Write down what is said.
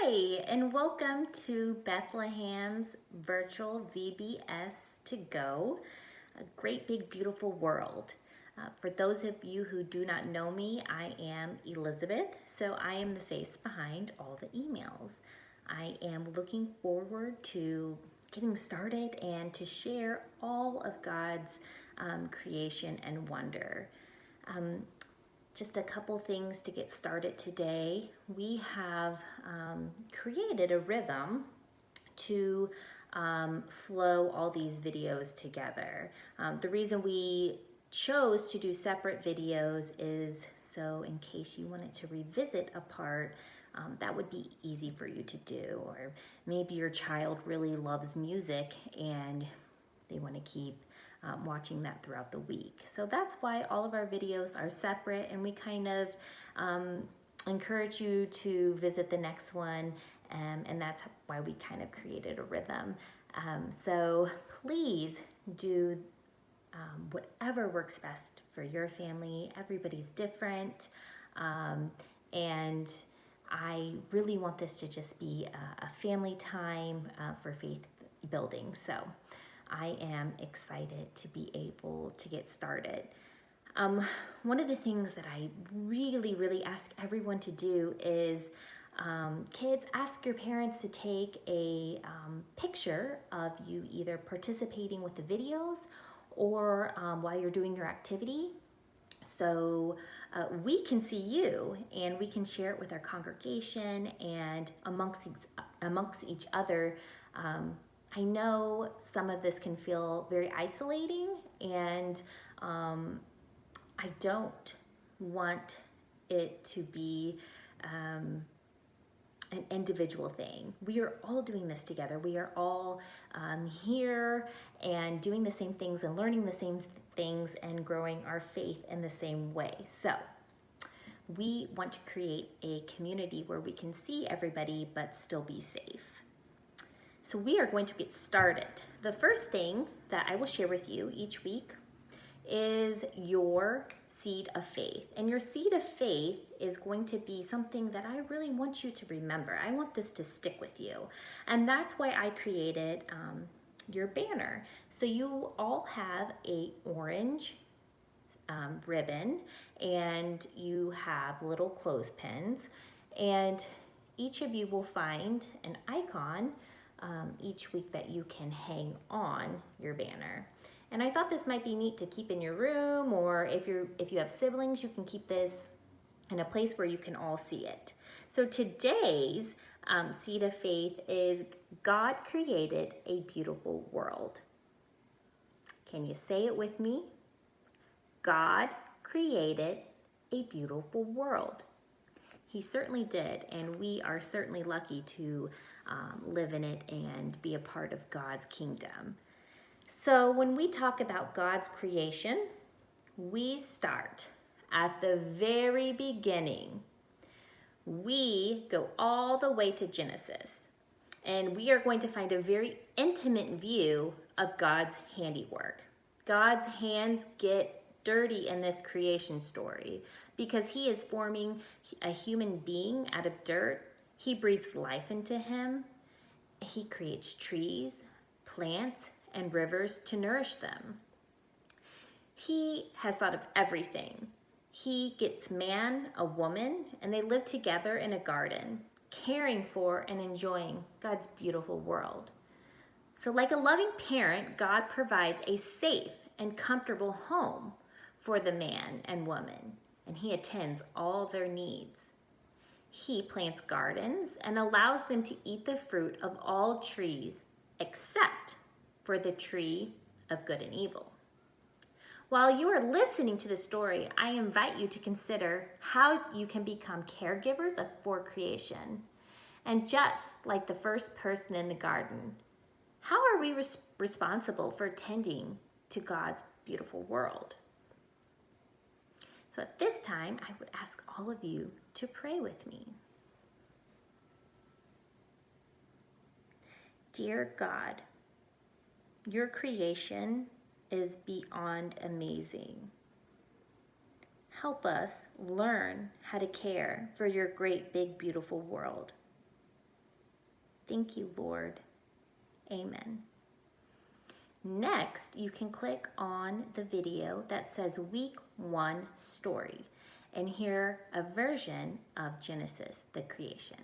Hi, and welcome to Bethlehem's virtual VBS to Go, a great big beautiful world. For those of you who do not know me, I am Elizabeth, so I am the face behind all the emails. I am looking forward to getting started and to share all of God's creation and wonder. Just a couple things to get started today. We have created a rhythm to flow all these videos together. The reason we chose to do separate videos is so in case you wanted to revisit a part, that would be easy for you to do. Or maybe your child really loves music and they want to keep watching that throughout the week. So that's why all of our videos are separate, and we kind of encourage you to visit the next one, and that's why we kind of created a rhythm. So please do whatever works best for your family. Everybody's different, and I really want this to just be a family time for faith building. So I am excited to be able to get started. One of the things that I really ask everyone to do is kids, ask your parents to take a picture of you either participating with the videos or while you're doing your activity, so we can see you and we can share it with our congregation and amongst each other. I know some of this can feel very isolating, and I don't want it to be an individual thing. We are all doing this together. We are all here and doing the same things and learning the same things and growing our faith in the same way. So we want to create a community where we can see everybody but still be safe. So we are going to get started. The first thing that I will share with you each week is your seed of faith. And your seed of faith is going to be something that I really want you to remember. I want this to stick with you. And that's why I created your banner. So you all have a orange ribbon, and you have little clothespins, and each of you will find an icon each week that you can hang on your banner. And I thought this might be neat to keep in your room, or if you have siblings, you can keep this in a place where you can all see it. So today's seed of faith is God created a beautiful world. Can you say it with me? God created a beautiful world. He certainly did, and we are certainly lucky to live in it and be a part of God's kingdom. So when we talk about God's creation, we start at the very beginning. We go all the way to Genesis, and we are going to find a very intimate view of God's handiwork. God's hands get dirty in this creation story because he is forming a human being out of dirt. He breathes life into him. He creates trees, plants, and rivers to nourish them. He has thought of everything. He gets man, a woman, and they live together in a garden, caring for and enjoying God's beautiful world. So like a loving parent, God provides a safe and comfortable home for the man and woman, and he attends all their needs. He plants gardens and allows them to eat the fruit of all trees except for the tree of good and evil. While you are listening to the story, I invite you to consider how you can become caregivers for creation. And just like the first person in the garden, how are we responsible for tending to God's beautiful world? So at this time, I would ask all of you to pray with me. Dear God, your creation is beyond amazing. Help us learn how to care for your great, big, beautiful world. Thank you, Lord. Amen. Next, you can click on the video that says Week 1 Story and hear a version of Genesis, the creation.